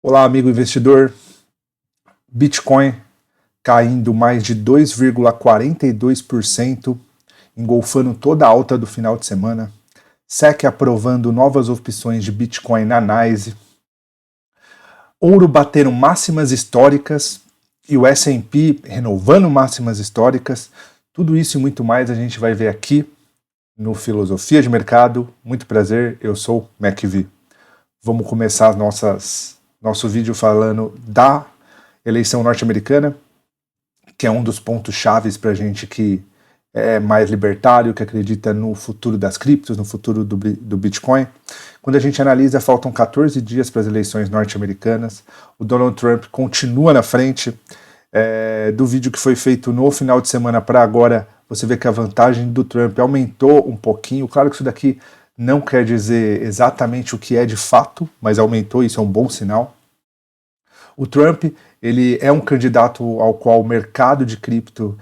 Olá, amigo investidor. Bitcoin caindo mais de 2,42%, engolfando toda a alta do final de semana. SEC aprovando novas opções de Bitcoin na NYSE. Ouro batendo máximas históricas e o S&P renovando máximas históricas. Tudo isso e muito mais a gente vai ver aqui no Filosofia de Mercado. Muito prazer, eu sou MacV. Vamos começar nosso vídeo falando da eleição norte-americana, que é um dos pontos chaves para a gente que é mais libertário, que acredita no futuro das criptos, no futuro do Bitcoin. Quando a gente analisa, faltam 14 dias para as eleições norte-americanas, o Donald Trump continua na frente. Do vídeo que foi feito no final de semana para agora, você vê que a vantagem do Trump aumentou um pouquinho. Claro que isso daqui não quer dizer exatamente o que é de fato, mas aumentou, isso é um bom sinal. O Trump, ele é um candidato ao qual o mercado de cripto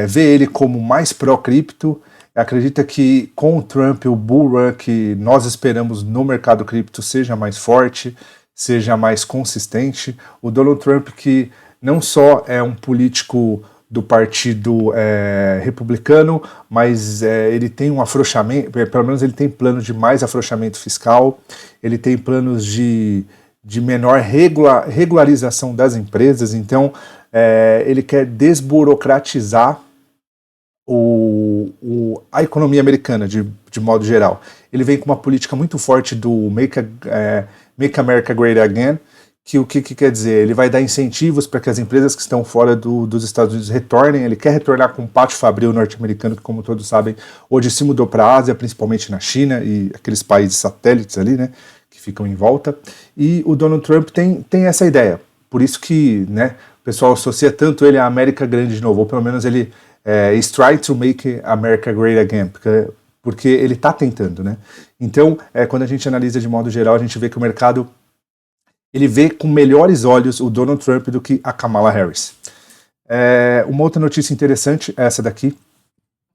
vê ele como mais pró-cripto. Acredita que com o Trump o bull run que nós esperamos no mercado cripto seja mais forte, seja mais consistente. O Donald Trump, que não só é um político do partido republicano, mas ele tem um afrouxamento, pelo menos ele tem planos de mais afrouxamento fiscal, ele tem planos de menor regularização das empresas. Então ele quer desburocratizar a economia americana de modo geral. Ele vem com uma política muito forte do Make America Great Again, que o que quer dizer? Ele vai dar incentivos para que as empresas que estão fora dos Estados Unidos retornem. Ele quer retornar com o pátio fabril norte-americano, que, como todos sabem, hoje se mudou para a Ásia, principalmente na China e aqueles países satélites ali, né, que ficam em volta. E o Donald Trump tem essa ideia. Por isso que, né, o pessoal associa tanto ele à América Grande de novo, ou pelo menos ele is trying to make America Great Again, porque ele está tentando, né? Então, quando a gente analisa de modo geral, a gente vê que o mercado ele vê com melhores olhos o Donald Trump do que a Kamala Harris. Uma outra notícia interessante é essa daqui.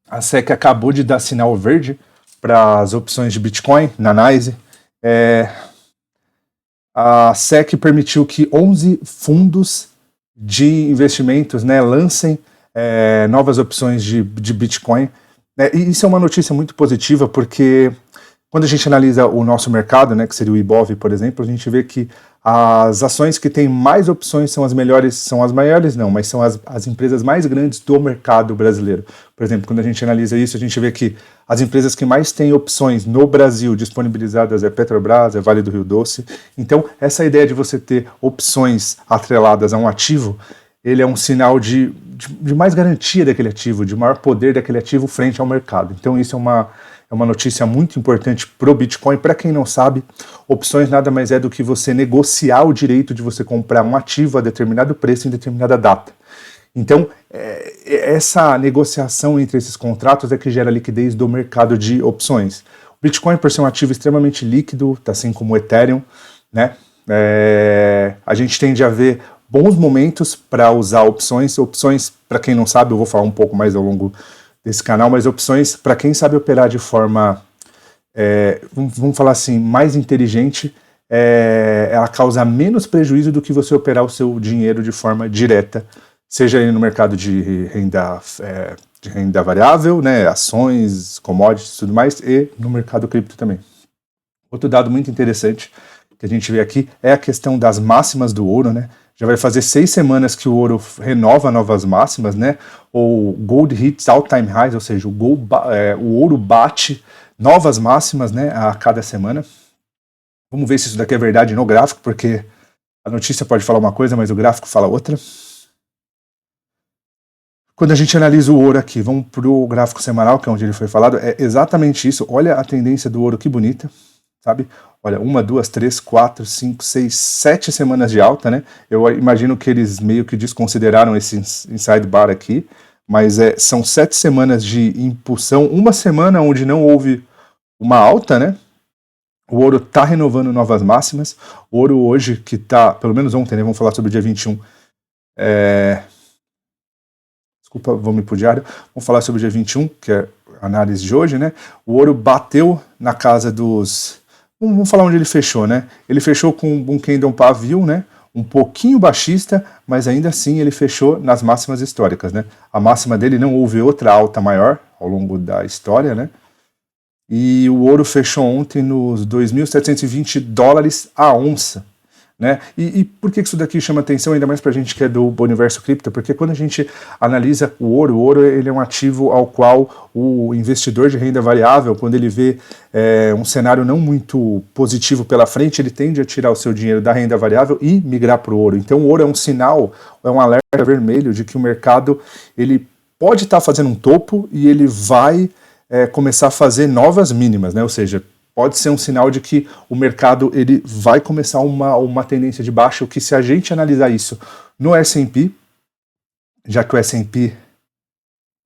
A SEC acabou de dar sinal verde para as opções de Bitcoin na NYSE. A SEC permitiu que 11 fundos de investimentos, né, lancem novas opções de Bitcoin. E isso é uma notícia muito positiva, porque quando a gente analisa o nosso mercado, né, que seria o Ibov, por exemplo, a gente vê que as ações que têm mais opções são as melhores, são as maiores não, mas são as empresas mais grandes do mercado brasileiro. Por exemplo, quando a gente analisa isso, a gente vê que as empresas que mais têm opções no Brasil disponibilizadas é Petrobras, é Vale do Rio Doce. Então, essa ideia de você ter opções atreladas a um ativo, ele é um sinal de mais garantia daquele ativo, de maior poder daquele ativo frente ao mercado. Então, isso é uma notícia muito importante para o Bitcoin. Para quem não sabe, opções nada mais é do que você negociar o direito de você comprar um ativo a determinado preço em determinada data. Então, essa negociação entre esses contratos é que gera liquidez do mercado de opções. O Bitcoin, por ser um ativo extremamente líquido, assim como o Ethereum, né, a gente tende a ver bons momentos para usar opções. Opções, para quem não sabe, eu vou falar um pouco mais ao longo desse canal, mas opções, para quem sabe operar de forma, vamos falar assim, mais inteligente, ela causa menos prejuízo do que você operar o seu dinheiro de forma direta, seja no mercado de renda variável, né, ações, commodities e tudo mais, e no mercado cripto também. Outro dado muito interessante que a gente vê aqui é a questão das máximas do ouro, né? Já vai fazer 6 semanas que o ouro renova novas máximas, né? O gold hits all-time highs, ou seja, o ouro bate novas máximas, né, a cada semana. Vamos ver se isso daqui é verdade no gráfico, porque a notícia pode falar uma coisa, mas o gráfico fala outra. Quando a gente analisa o ouro aqui, vamos para o gráfico semanal, que é onde ele foi falado, é exatamente isso. Olha a tendência do ouro, que bonita, sabe? Olha, 1, 2, 3, 4, 5, 6, 7 semanas de alta, né? Eu imagino que eles meio que desconsideraram esse inside bar aqui, mas são 7 semanas de impulsão, uma semana onde não houve uma alta, né? O ouro está renovando novas máximas. O ouro hoje, que está, pelo menos ontem, né? Vamos falar sobre o dia 21. Desculpa, vamos ir para o diário. Vamos falar sobre o dia 21, que é a análise de hoje, né? O ouro bateu na casa dos... Vamos falar onde ele fechou, né? Ele fechou com um candle pavio, né? Um pouquinho baixista, mas ainda assim ele fechou nas máximas históricas, né? A máxima dele, não houve outra alta maior ao longo da história, né? E o ouro fechou ontem nos 2.720 dólares a onça, né? E por que isso daqui chama atenção, ainda mais para a gente que é do universo cripto? Porque quando a gente analisa o ouro ele é um ativo ao qual o investidor de renda variável, quando ele vê um cenário não muito positivo pela frente, ele tende a tirar o seu dinheiro da renda variável e migrar para o ouro. Então o ouro é um sinal, é um alerta vermelho de que o mercado ele pode estar fazendo um topo e ele vai começar a fazer novas mínimas, né? Ou seja, pode ser um sinal de que o mercado ele vai começar uma tendência de baixa, o que se a gente analisar isso no S&P, já que o S&P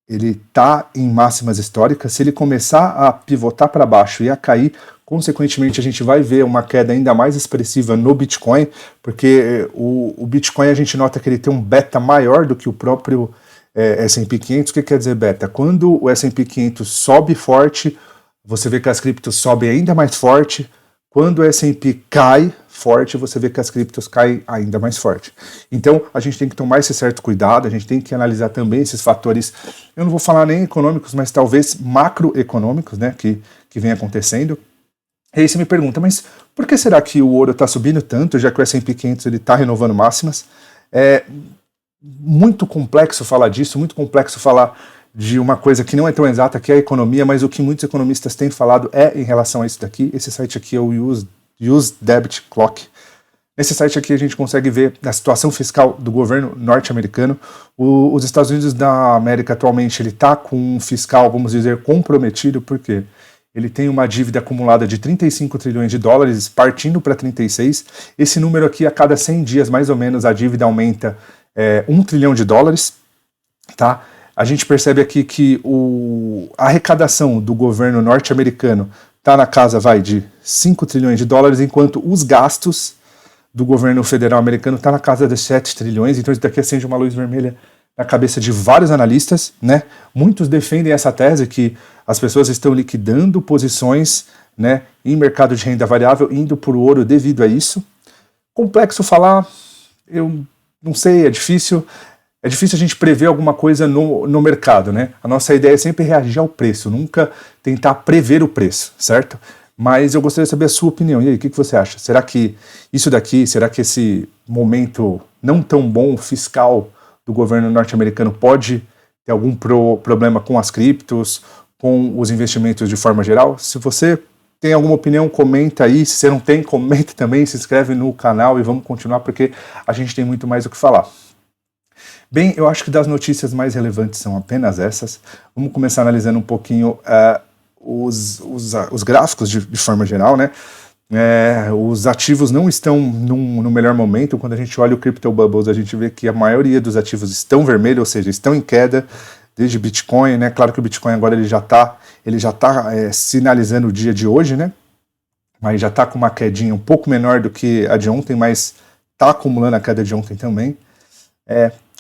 ele está em máximas históricas, se ele começar a pivotar para baixo e a cair, consequentemente a gente vai ver uma queda ainda mais expressiva no Bitcoin, porque o Bitcoin a gente nota que ele tem um beta maior do que o próprio S&P 500. O que quer dizer beta? Quando o S&P 500 sobe forte, você vê que as criptos sobem ainda mais forte. Quando o S&P cai forte, você vê que as criptos caem ainda mais forte. Então, a gente tem que tomar esse certo cuidado, a gente tem que analisar também esses fatores, eu não vou falar nem econômicos, mas talvez macroeconômicos, né, que vem acontecendo. E aí você me pergunta, mas por que será que o ouro está subindo tanto, já que o S&P 500 está renovando máximas? É muito complexo falar disso, muito complexo falar de uma coisa que não é tão exata, que é a economia, mas o que muitos economistas têm falado em relação a isso daqui. Esse site aqui é o Use Debit Clock. Nesse site aqui a gente consegue ver a situação fiscal do governo norte-americano. Os Estados Unidos da América atualmente ele está com um fiscal, vamos dizer, comprometido, porque ele tem uma dívida acumulada de 35 trilhões de dólares, partindo para 36. Esse número aqui, a cada 100 dias, mais ou menos, a dívida aumenta 1 trilhão de dólares, tá? A gente percebe aqui que a arrecadação do governo norte-americano está na casa, de 5 trilhões de dólares, enquanto os gastos do governo federal americano está na casa de 7 trilhões, então isso daqui acende uma luz vermelha na cabeça de vários analistas, né? Muitos defendem essa tese que as pessoas estão liquidando posições, né, em mercado de renda variável, indo por ouro devido a isso. Complexo falar, eu não sei, é difícil a gente prever alguma coisa no mercado, né? A nossa ideia é sempre reagir ao preço, nunca tentar prever o preço, certo? Mas eu gostaria de saber a sua opinião. E aí, o que você acha? Será que isso daqui, será que esse momento não tão bom fiscal do governo norte-americano pode ter algum problema com as criptos, com os investimentos de forma geral? Se você tem alguma opinião, comenta aí. Se você não tem, comenta também, se inscreve no canal e vamos continuar, porque a gente tem muito mais o que falar. Bem, eu acho que das notícias mais relevantes são apenas essas. Vamos começar analisando um pouquinho os gráficos de forma geral, né? Os ativos não estão no melhor momento. Quando a gente olha o Crypto Bubbles, a gente vê que a maioria dos ativos estão vermelhos, ou seja, estão em queda, desde Bitcoin, né? Claro que o Bitcoin agora ele já tá sinalizando o dia de hoje, né? Mas já está com uma quedinha um pouco menor do que a de ontem, mas está acumulando a queda de ontem também.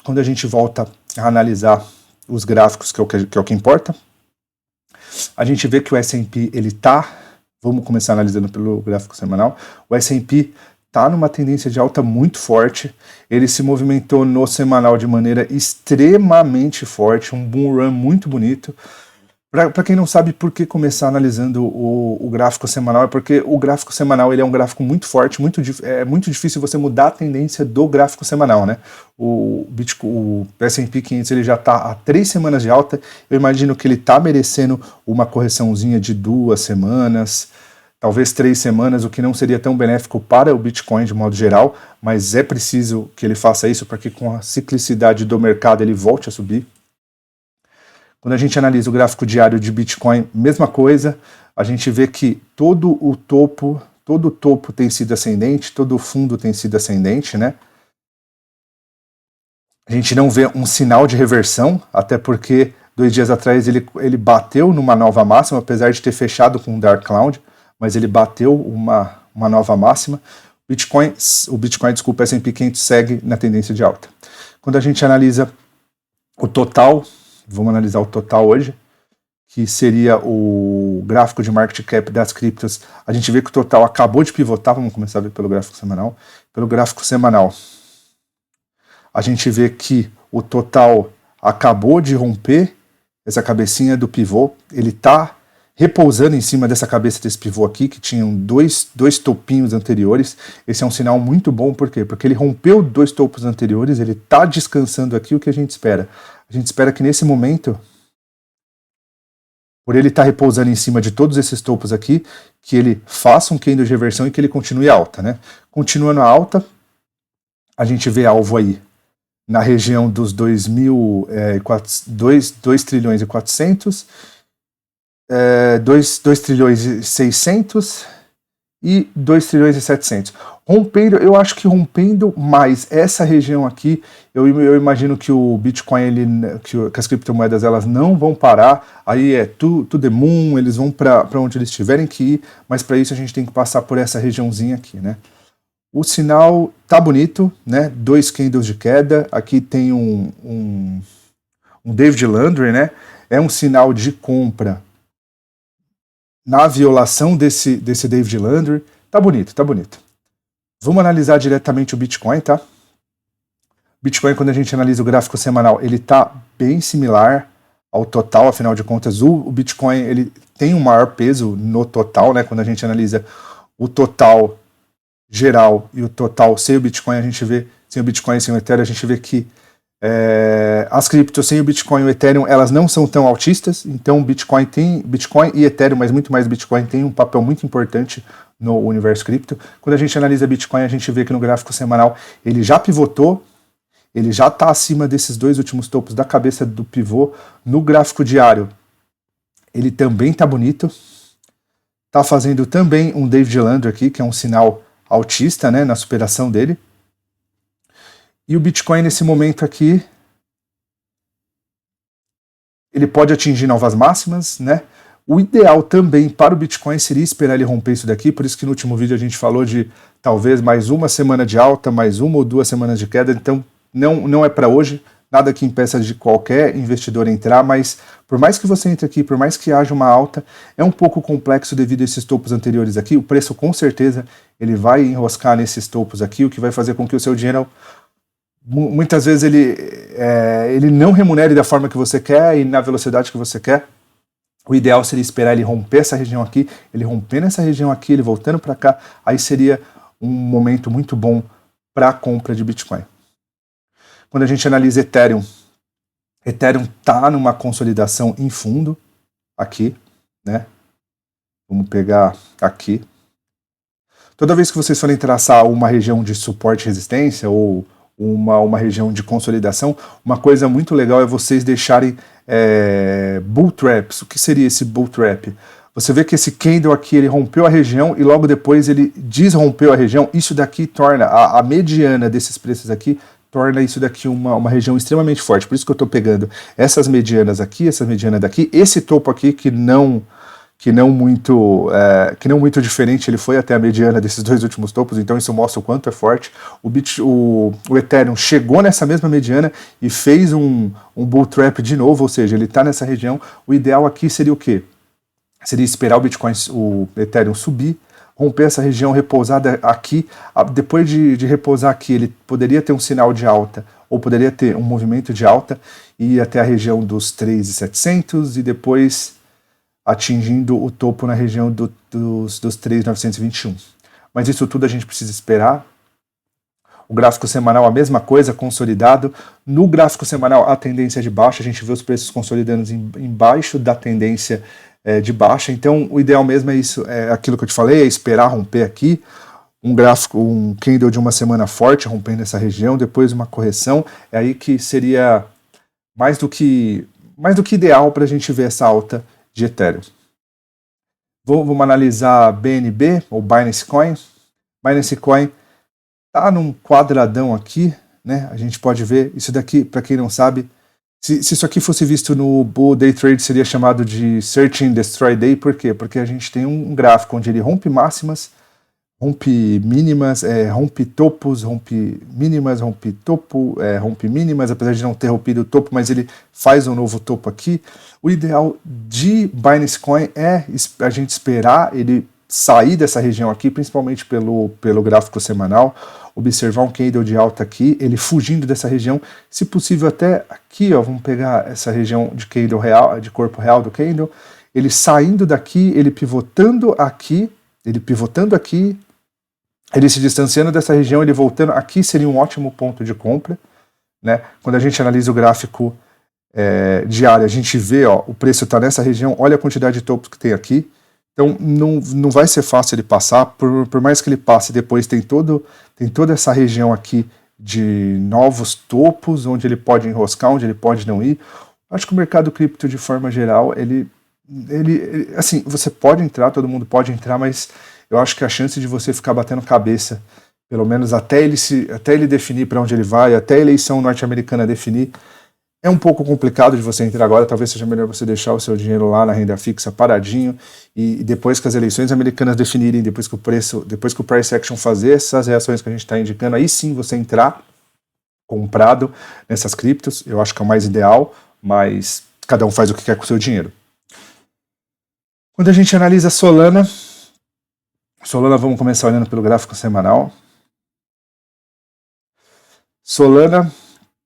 Quando a gente volta a analisar os gráficos, que é o que importa, a gente vê que o S&P, vamos começar analisando pelo gráfico semanal, o S&P está numa tendência de alta muito forte, ele se movimentou no semanal de maneira extremamente forte, um bull run muito bonito. Para quem não sabe por que começar analisando o gráfico semanal, é porque o gráfico semanal ele é um gráfico muito forte, é muito difícil você mudar a tendência do gráfico semanal, né? O S&P 500 ele já está há 3 semanas de alta, eu imagino que ele está merecendo uma correçãozinha de 2 semanas, talvez 3 semanas, o que não seria tão benéfico para o Bitcoin de modo geral, mas é preciso que ele faça isso para que com a ciclicidade do mercado ele volte a subir. Quando a gente analisa o gráfico diário de Bitcoin, mesma coisa, a gente vê que todo o topo tem sido ascendente, todo o fundo tem sido ascendente, né? A gente não vê um sinal de reversão, até porque 2 dias atrás ele bateu numa nova máxima, apesar de ter fechado com um Dark Cloud, mas ele bateu uma nova máxima. O Bitcoin, o S&P 500 segue na tendência de alta. Quando a gente analisa o total, vamos analisar o total hoje, que seria o gráfico de market cap das criptos, a gente vê que o total acabou de pivotar. Vamos começar a ver pelo gráfico semanal. Pelo gráfico semanal, a gente vê que o total acabou de romper essa cabecinha do pivô. Ele está repousando em cima dessa cabeça desse pivô aqui, que tinham dois topinhos anteriores. Esse é um sinal muito bom, por quê? Porque ele rompeu 2 topos anteriores, ele está descansando aqui. O que a gente espera? A gente espera que nesse momento, por ele estar repousando em cima de todos esses topos aqui, que ele faça um candle de reversão e que ele continue alta, né? Continuando a alta, a gente vê alvo aí na região dos 2 trilhões e 400, 2 trilhões e 600 e 2 trilhões e 700. Rompendo, eu acho que rompendo mais essa região aqui, eu imagino que o Bitcoin, que as criptomoedas, elas não vão parar, aí é to the moon, eles vão para onde eles tiverem que ir, mas para isso a gente tem que passar por essa regiãozinha aqui, né? O sinal tá bonito, né? 2 candles de queda, aqui tem um David Landry, né? É um sinal de compra na violação desse David Landry. Tá bonito, tá bonito. Vamos analisar diretamente o Bitcoin, tá? Bitcoin, quando a gente analisa o gráfico semanal, ele tá bem similar ao total, afinal de contas, o Bitcoin, ele tem um maior peso no total, né? Quando a gente analisa o total geral e o total sem o Bitcoin, a gente vê, sem o Bitcoin e sem o Ethereum, a gente vê que as criptos sem o Bitcoin e o Ethereum, elas não são tão altistas. Então Bitcoin e Ethereum, mas muito mais Bitcoin, tem um papel muito importante no universo cripto. Quando a gente analisa Bitcoin, a gente vê que no gráfico semanal ele já pivotou, ele já está acima desses 2 últimos topos da cabeça do pivô. No gráfico diário, ele também está bonito, está fazendo também um David Landry aqui, que é um sinal altista, né, na superação dele. E o Bitcoin nesse momento aqui, ele pode atingir novas máximas, né? O ideal também para o Bitcoin seria esperar ele romper isso daqui, por isso que no último vídeo a gente falou de talvez mais uma semana de alta, mais 1 ou 2 semanas de queda, então não é para hoje, nada que impeça de qualquer investidor entrar, mas por mais que você entre aqui, por mais que haja uma alta, é um pouco complexo devido a esses topos anteriores aqui. O preço com certeza ele vai enroscar nesses topos aqui, o que vai fazer com que o seu dinheiro, muitas vezes, ele não remunere da forma que você quer e na velocidade que você quer. O ideal seria esperar ele romper essa região aqui, ele rompendo essa região aqui, ele voltando para cá, aí seria um momento muito bom para a compra de Bitcoin. Quando a gente analisa Ethereum está numa consolidação em fundo, aqui, né? Vamos pegar aqui. Toda vez que vocês forem traçar uma região de suporte e resistência, ou uma região de consolidação, uma coisa muito legal é vocês deixarem bull traps. O que seria esse bull trap? Você vê que esse candle aqui, ele rompeu a região e logo depois ele desrompeu a região. Isso daqui torna a mediana desses preços aqui, torna isso daqui uma região extremamente forte. Por isso que eu estou pegando essas medianas aqui, essa mediana daqui, esse topo aqui que não muito diferente, ele foi até a mediana desses 2 últimos topos, então isso mostra o quanto é forte. O Ethereum chegou nessa mesma mediana e fez um bull trap de novo, ou seja, ele está nessa região. O ideal aqui seria o quê? Seria esperar o Ethereum subir, romper essa região repousada aqui. Depois de repousar aqui, ele poderia ter um sinal de alta, ou poderia ter um movimento de alta, e ir até a região dos 3.700 e depois atingindo o topo na região dos 3.921. Mas isso tudo a gente precisa esperar. O gráfico semanal, a mesma coisa, consolidado. No gráfico semanal, a tendência é de baixa, a gente vê os preços consolidando embaixo da tendência de baixa. Então, o ideal mesmo é isso, é aquilo que eu te falei, é esperar romper aqui, um candle de uma semana forte, rompendo essa região, depois uma correção. É aí que seria mais do que ideal para a gente ver essa alta de Ethereum. Vamos analisar BNB, ou Binance Coin. Binance Coin está num quadradão aqui, né? A gente pode ver isso daqui, para quem não sabe, se isso aqui fosse visto no Bull Day Trade, seria chamado de Search and Destroy Day. Por quê? Porque a gente tem um gráfico onde ele rompe máximas, rompe mínimas, rompe topos, rompe mínimas, rompe topo, rompe mínimas, apesar de não ter rompido o topo, mas ele faz um novo topo aqui. O ideal de Binance Coin é a gente esperar ele sair dessa região aqui, principalmente pelo gráfico semanal, observar um candle de alta aqui, ele fugindo dessa região, se possível até aqui, ó, vamos pegar essa região de candle real, de corpo real do candle, ele saindo daqui, ele pivotando aqui, ele se distanciando dessa região, ele voltando aqui seria um ótimo ponto de compra, né? Quando a gente analisa o gráfico diário, a gente vê, ó, o preço está nessa região, olha a quantidade de topos que tem aqui, então não vai ser fácil ele passar, por mais que ele passe depois, tem toda essa região aqui de novos topos, onde ele pode enroscar, onde ele pode não ir. Acho que o mercado cripto, de forma geral, ele assim, você pode entrar, todo mundo pode entrar, mas eu acho que a chance de você ficar batendo cabeça, pelo menos até ele definir para onde ele vai, até a eleição norte-americana definir, é um pouco complicado de você entrar agora. Talvez seja melhor você deixar o seu dinheiro lá na renda fixa paradinho, e depois que as eleições americanas definirem, depois que o price action fazer essas reações que a gente está indicando, aí sim você entrar comprado nessas criptos. Eu acho que é o mais ideal, mas cada um faz o que quer com o seu dinheiro. Quando a gente analisa Solana, vamos começar olhando pelo gráfico semanal. Solana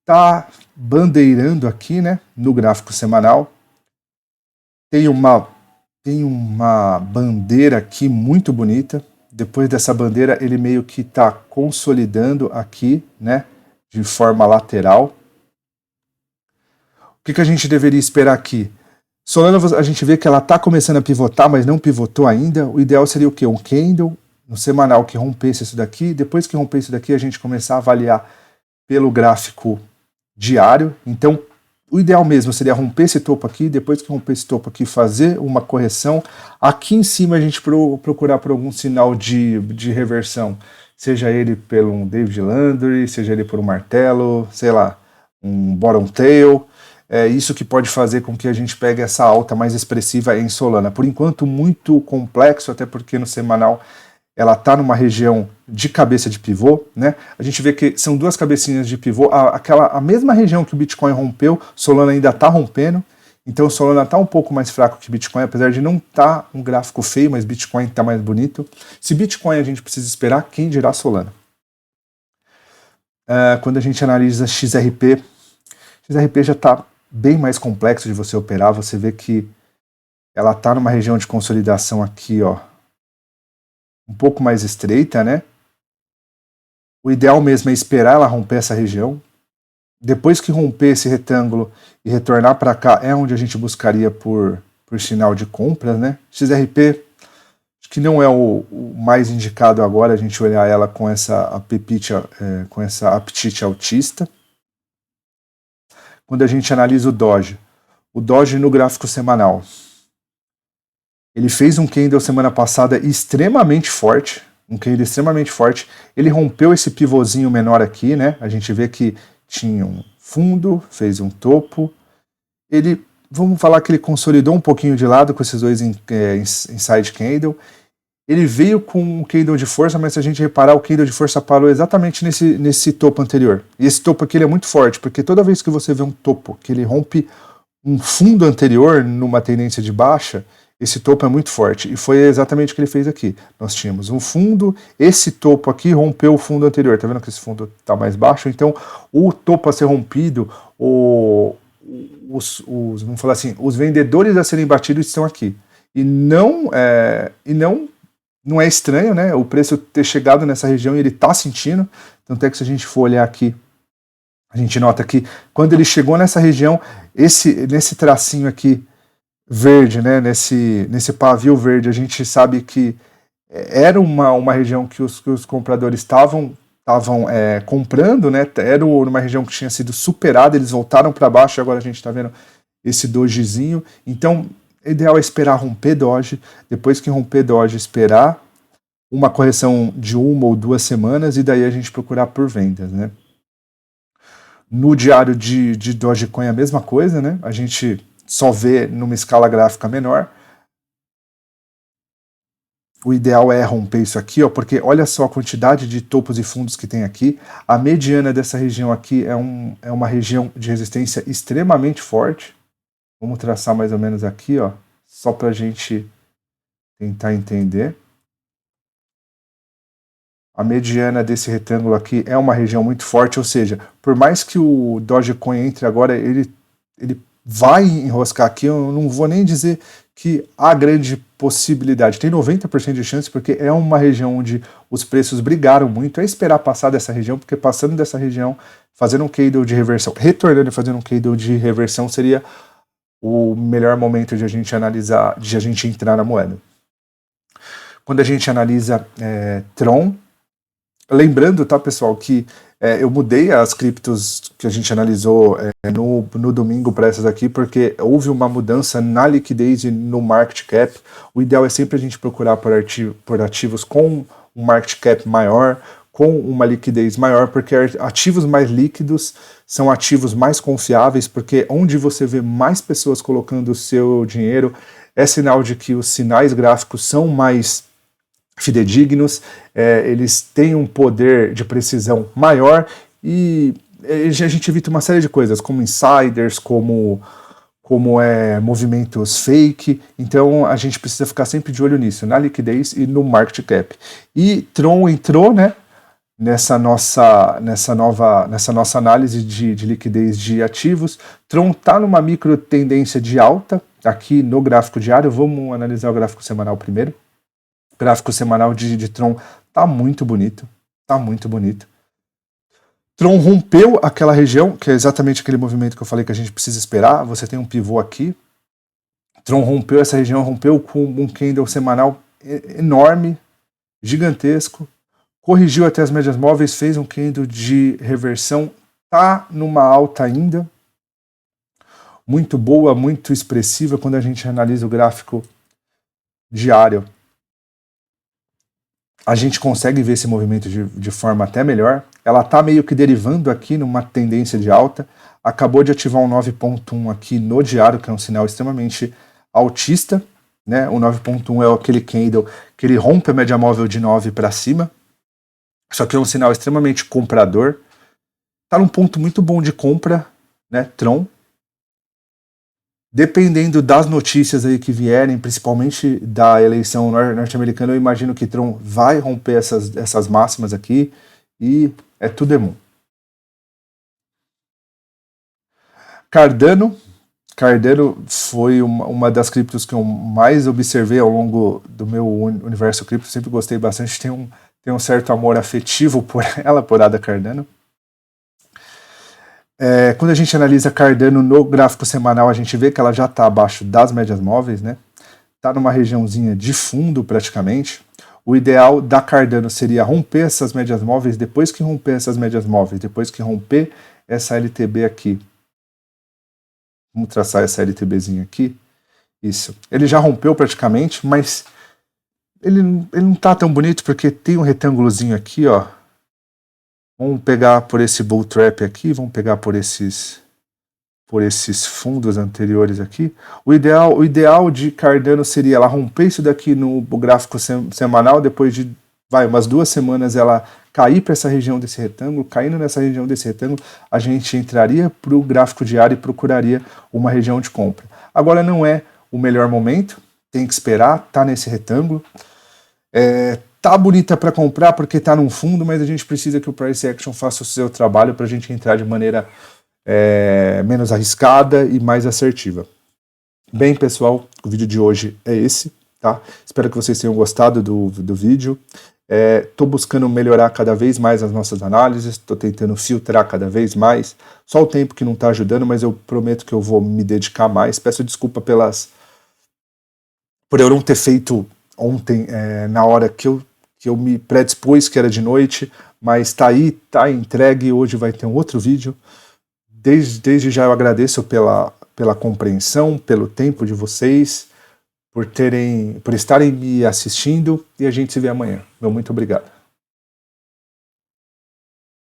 está bandeirando aqui, né, no gráfico semanal. Tem uma bandeira aqui muito bonita. Depois dessa bandeira, ele meio que está consolidando aqui, né, de forma lateral. O que a gente deveria esperar aqui? Solana, a gente vê que ela está começando a pivotar, mas não pivotou ainda. O ideal seria o quê? Um candle no semanal que rompesse isso daqui. Depois que romper isso daqui, a gente começar a avaliar pelo gráfico diário. Então, o ideal mesmo seria romper esse topo aqui. Depois que romper esse topo aqui, fazer uma correção. Aqui em cima, a gente procurar por algum sinal de reversão. Seja ele pelo um David Landry, seja ele por um martelo, sei lá, um bottom tail. É isso que pode fazer com que a gente pegue essa alta mais expressiva em Solana. Por enquanto, muito complexo, até porque no semanal ela está numa região de cabeça de pivô, né? A gente vê que são duas cabecinhas de pivô, a mesma região que o Bitcoin rompeu, Solana ainda está rompendo, então Solana está um pouco mais fraco que Bitcoin, apesar de não estar um gráfico feio, mas Bitcoin está mais bonito. Se Bitcoin a gente precisa esperar, quem dirá Solana? Quando a gente analisa XRP já está bem mais complexo de você operar. Você vê que ela está numa região de consolidação aqui, ó, um pouco mais estreita, né? O ideal mesmo é esperar ela romper essa região. Depois que romper esse retângulo e retornar para cá, é onde a gente buscaria por sinal de compras, né? XRP, acho que não é o mais indicado agora a gente olhar ela com essa apetite altista. Quando a gente analisa o Doge no gráfico semanal, ele fez um candle semana passada extremamente forte, ele rompeu esse pivôzinho menor aqui, né? A gente vê que tinha um fundo, fez um topo, vamos falar que ele consolidou um pouquinho de lado com esses dois inside candle. Ele veio com um candle de força, mas se a gente reparar, o candle de força parou exatamente nesse topo anterior. E esse topo aqui ele é muito forte, porque toda vez que você vê um topo que ele rompe um fundo anterior numa tendência de baixa, esse topo é muito forte. E foi exatamente o que ele fez aqui. Nós tínhamos um fundo, esse topo aqui rompeu o fundo anterior. Tá vendo que esse fundo está mais baixo? Então, o topo a ser rompido, vamos falar assim, os vendedores a serem batidos estão aqui. E não é estranho, né? O preço ter chegado nessa região e ele está sentindo. Tanto é que se a gente for olhar aqui, a gente nota que quando ele chegou nessa região, nesse tracinho aqui verde, né? Nesse pavio verde, a gente sabe que era uma região que os compradores estavam comprando, né? Era uma região que tinha sido superada, eles voltaram para baixo e agora a gente está vendo esse dojizinho. Então, o ideal é esperar romper Doge, depois que romper Doge, esperar uma correção de 1 ou 2 semanas e daí a gente procurar por vendas, né? No diário de Dogecoin a mesma coisa, né? A gente só vê numa escala gráfica menor. O ideal é romper isso aqui, ó, porque olha só a quantidade de topos e fundos que tem aqui. A mediana dessa região aqui é uma região de resistência extremamente forte. Vamos traçar mais ou menos aqui, ó, só para a gente tentar entender. A mediana desse retângulo aqui é uma região muito forte, ou seja, por mais que o Dogecoin entre agora, ele vai enroscar aqui, eu não vou nem dizer que há grande possibilidade, tem 90% de chance, porque é uma região onde os preços brigaram muito, é esperar passar dessa região, porque passando dessa região, fazendo um candle de reversão, retornando e fazendo um candle de reversão, seria o melhor momento de a gente analisar, de a gente entrar na moeda. Quando a gente analisa Tron, lembrando, tá, pessoal, que eu mudei as criptos que a gente analisou no domingo para essas aqui, porque houve uma mudança na liquidez e no market cap. O ideal é sempre a gente procurar por ativos com um market cap maior, com uma liquidez maior, porque ativos mais líquidos são ativos mais confiáveis, porque onde você vê mais pessoas colocando o seu dinheiro é sinal de que os sinais gráficos são mais fidedignos, eles têm um poder de precisão maior e a gente evita uma série de coisas, como insiders, como movimentos fake. Então a gente precisa ficar sempre de olho nisso, na liquidez e no market cap. E Tron entrou, né, nessa nossa análise de liquidez de ativos. Tron está numa micro tendência de alta aqui no gráfico diário. Vamos analisar o gráfico semanal primeiro. O gráfico semanal de Tron tá muito bonito, tá muito bonito. Tron rompeu aquela região, que é exatamente aquele movimento que eu falei que a gente precisa esperar. Você tem um pivô aqui. Tron rompeu essa região, rompeu com um candle semanal enorme, gigantesco. Corrigiu até as médias móveis, fez um candle de reversão, tá numa alta ainda, muito boa, muito expressiva quando a gente analisa o gráfico diário. A gente consegue ver esse movimento de forma até melhor. Ela tá meio que derivando aqui numa tendência de alta, acabou de ativar um 9.1 aqui no diário, que é um sinal extremamente altista, né? O 9.1 é aquele candle que ele rompe a média móvel de 9 para cima. Isso aqui é um sinal extremamente comprador. Está num ponto muito bom de compra, né, Tron. Dependendo das notícias aí que vierem, principalmente da eleição norte-americana, eu imagino que Tron vai romper essas máximas aqui e é tudo bom. Cardano foi uma das criptos que eu mais observei ao longo do meu universo cripto. Sempre gostei bastante, tem um certo amor afetivo por ela, por Ada Cardano. Quando a gente analisa Cardano no gráfico semanal, a gente vê que ela já está abaixo das médias móveis, né? Está numa regiãozinha de fundo praticamente. O ideal da Cardano seria romper essas médias móveis. Depois que romper essas médias móveis, depois que romper essa LTB aqui, vamos traçar essa LTBzinha aqui. Isso. Ele já rompeu praticamente, mas ele não tá tão bonito porque tem um retângulozinho aqui, ó. Vamos pegar por esse bull trap aqui, vamos pegar por esses fundos anteriores aqui. O ideal de Cardano seria ela romper isso daqui no gráfico semanal, depois de umas 2 semanas ela cair para essa região desse retângulo. Caindo nessa região desse retângulo, a gente entraria para o gráfico diário e procuraria uma região de compra. Agora não é o melhor momento, tem que esperar, tá nesse retângulo. Tá bonita para comprar porque tá num fundo, mas a gente precisa que o price action faça o seu trabalho para a gente entrar de maneira menos arriscada e mais assertiva. Bem, pessoal, o vídeo de hoje é esse, tá? Espero que vocês tenham gostado do vídeo. Tô buscando melhorar cada vez mais as nossas análises, tô tentando filtrar cada vez mais. Só o tempo que não tá ajudando, mas eu prometo que eu vou me dedicar mais. Peço desculpa por eu não ter feito ontem, na hora que eu me predispus, que era de noite, mas tá aí, tá entregue. Hoje vai ter um outro vídeo. Desde já eu agradeço pela compreensão, pelo tempo de vocês, por estarem me assistindo, e a gente se vê amanhã. Meu muito obrigado.